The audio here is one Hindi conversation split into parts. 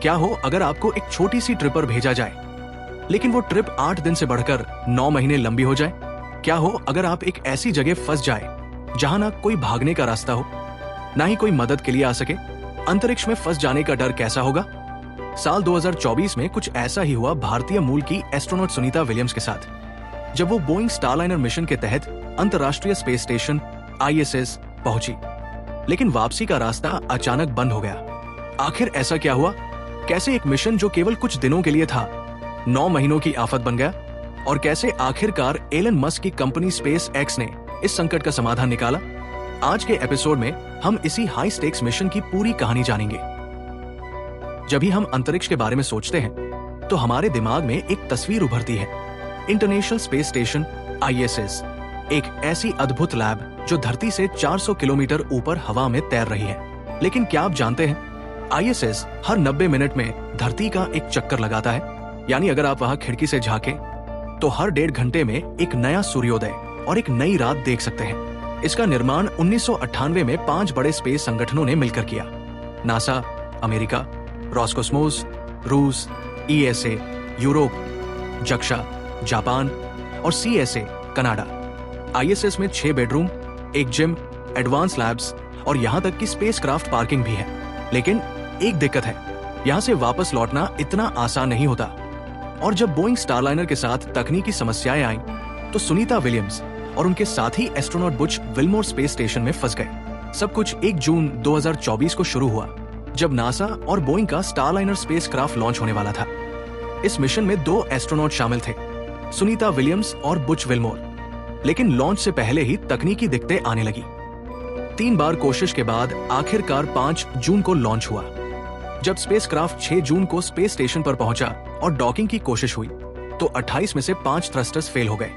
क्या हो अगर आपको एक छोटी सी ट्रिप पर भेजा जाए, लेकिन वो ट्रिप 8 दिन से बढ़कर 9 महीने लंबी हो जाए? क्या हो अगर आप एक ऐसी जगह फंस जाए जहां ना कोई भागने का रास्ता हो, ना ही कोई मदद के लिए आ सके? अंतरिक्ष में फंस जाने का डर कैसा होगा? साल 2024 में कुछ ऐसा ही हुआ भारतीय मूल की एस्ट्रोनॉट सुनीता विलियम्स के साथ, जब वो बोइंग स्टारलाइनर मिशन के तहत अंतर्राष्ट्रीय स्पेस स्टेशन ISS पहुंची। लेकिन वापसी का रास्ता अचानक बंद हो गया। आखिर ऐसा क्या हुआ? कैसे एक मिशन जो केवल कुछ दिनों के लिए था 9 महीनों की आफत बन गया? और कैसे आखिरकार एलन मस्क की कंपनी स्पेस एक्स ने इस संकट का समाधान निकाला? आज के एपिसोड में हम इसी हाई स्टेक्स मिशन की पूरी कहानी जानेंगे। जब भी हम अंतरिक्ष के बारे में सोचते हैं तो हमारे दिमाग में एक तस्वीर उभरती है। इंटरनेशनल स्पेस स्टेशन ISS, एक ऐसी अद्भुत लैब जो धरती से 400 किलोमीटर ऊपर हवा में तैर रही है। लेकिन क्या आप जानते हैं, ISS हर 90 मिनट में धरती का एक चक्कर लगाता है। यानी अगर आप वहां खिड़की से झांकें तो हर 1.5 घंटे में एक नया सूर्योदय और एक नई रात देख सकते हैं। इसका निर्माण 1998 में 5 बड़े स्पेस संगठनों ने मिलकर किया। नासा अमेरिका, रॉसकोस्मोस रूस, ESA यूरोप, जक्षा जापान और CSA कनाडा। ISS में 6 बेडरूम, एक जिम, एडवांस लैब्स और यहाँ तक कि स्पेसक्राफ्ट पार्किंग भी है। लेकिन एक दिक्कत है, यहाँ से वापस लौटना इतना आसान नहीं होता। और जब बोइंग स्टारलाइनर के साथ तकनीकी समस्याएं आईं, तो सुनीता विलियम्स और उनके साथी astronaut Butch Wilmore space station में फंस गए। सब कुछ 1 जून 2024 को शुरू हुआ, जब नासा और बोइंग का स्टारलाइनर स्पेसक्राफ्ट लॉन्च होने वाला था। इस मिशन में 2 एस्ट्रोनॉट शामिल थे, सुनीता विलियम्स और बुच विल्मोर। लेकिन लॉन्च से पहले ही तकनीकी दिक्कतें आने लगी। 3 बार कोशिश के बाद आखिरकार 5 जून को लॉन्च हुआ। जब स्पेसक्राफ्ट 6 जून को स्पेस स्टेशन पर पहुंचा और डॉकिंग की कोशिश हुई, तो 28 में से 5 थ्रस्टर्स फेल हो गए।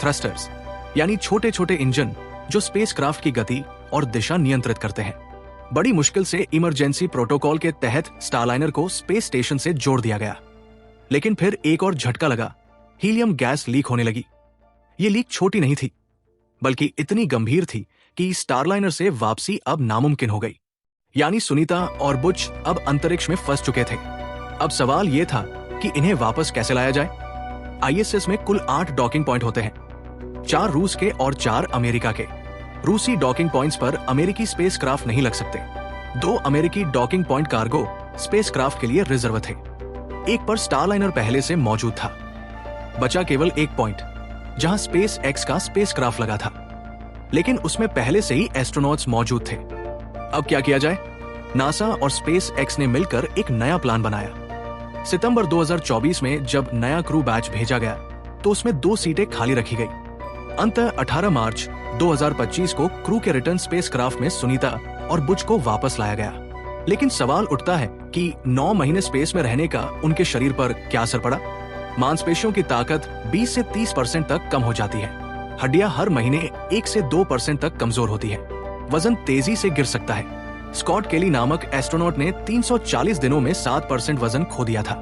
थ्रस्टर्स यानी छोटे छोटे इंजन जो स्पेसक्राफ्ट की गति और दिशा नियंत्रित करते हैं। बड़ी मुश्किल से इमरजेंसी प्रोटोकॉल के तहत स्टारलाइनर को स्पेस स्टेशन से जोड़ दिया गया। लेकिन फिर एक और झटका लगा, हीलियम गैस लीक होने लगी। ये लीक छोटी नहीं थी, बल्कि इतनी गंभीर थी कि स्टारलाइनर से वापसी अब नामुमकिन हो गई। यानी सुनीता और बुच अब अंतरिक्ष में फंस चुके थे। अब सवाल यह था कि इन्हें वापस कैसे लाया जाए। ISS में कुल 8 डॉकिंग पॉइंट होते हैं, 4 रूस के और 4 अमेरिका के। रूसी डॉकिंग पॉइंट्स पर अमेरिकी स्पेसक्राफ्ट नहीं लग सकते। 2 अमेरिकी डॉकिंग पॉइंट कार्गो स्पेसक्राफ्ट के लिए रिजर्व थे। एक पर स्टारलाइनर पहले से मौजूद था। बचा केवल एक पॉइंट जहां स्पेस एक्स का स्पेसक्राफ्ट लगा था, लेकिन उसमें पहले से ही एस्ट्रोनॉट्स मौजूद थे। अब क्या किया जाए? नासा और स्पेस एक्स ने मिलकर एक नया प्लान बनाया। सितंबर 2024 में जब नया क्रू बैच भेजा गया, तो उसमें 2 सीटें खाली रखी गई। अंततः 18 मार्च 2025 को क्रू के रिटर्न स्पेसक्राफ्ट में सुनीता और बुच को वापस लाया गया। लेकिन सवाल उठता है कि 9 महीने स्पेस में रहने का उनके शरीर पर क्या असर पड़ा? मांसपेशियों की ताकत 20 से 30% तक कम हो जाती है। हड्डियां हर महीने 1 से 2% तक कमजोर होती है। वजन तेजी से गिर सकता है। स्कॉट केली नामक एस्ट्रोनॉट ने 340 दिनों में 7% वजन खो दिया था।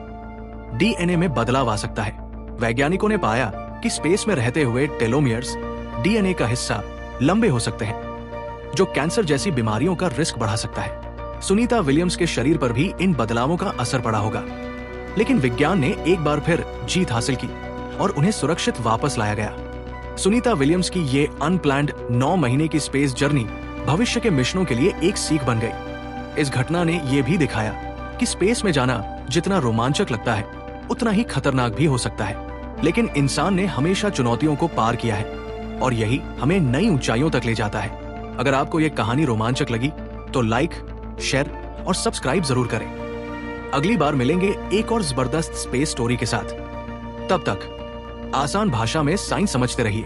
DNA में बदलाव आ सकता है। वैज्ञानिकों ने पाया कि स्पेस में रहते हुए टेलोमियर्स, DNA का हिस्सा, लंबे हो सकते हैं, जो कैंसर जैसी बीमारियों का रिस्क बढ़ा सकता है। सुनीता विलियम्स के शरीर पर भी इन बदलावों का असर पड़ा होगा। लेकिन विज्ञान ने एक बार फिर जीत हासिल की और उन्हें सुरक्षित वापस लाया गया। सुनीता विलियम्स की ये अनप्लान्ड 9 महीने की स्पेस जर्नी भविष्य के मिशनों के लिए एक सीख बन गई। इस घटना ने यह भी दिखाया कि स्पेस में जाना जितना रोमांचक लगता है, उतना ही खतरनाक भी हो सकता है। लेकिन इंसान ने हमेशा चुनौतियों को पार किया है और यही हमें नई ऊंचाइयों तक ले जाता है। अगर आपको यह कहानी रोमांचक लगी तो लाइक, शेयर और सब्सक्राइब जरूर करें। अगली बार मिलेंगे एक और जबरदस्त स्पेस स्टोरी के साथ। तब तक आसान भाषा में साइंस समझते रहिए।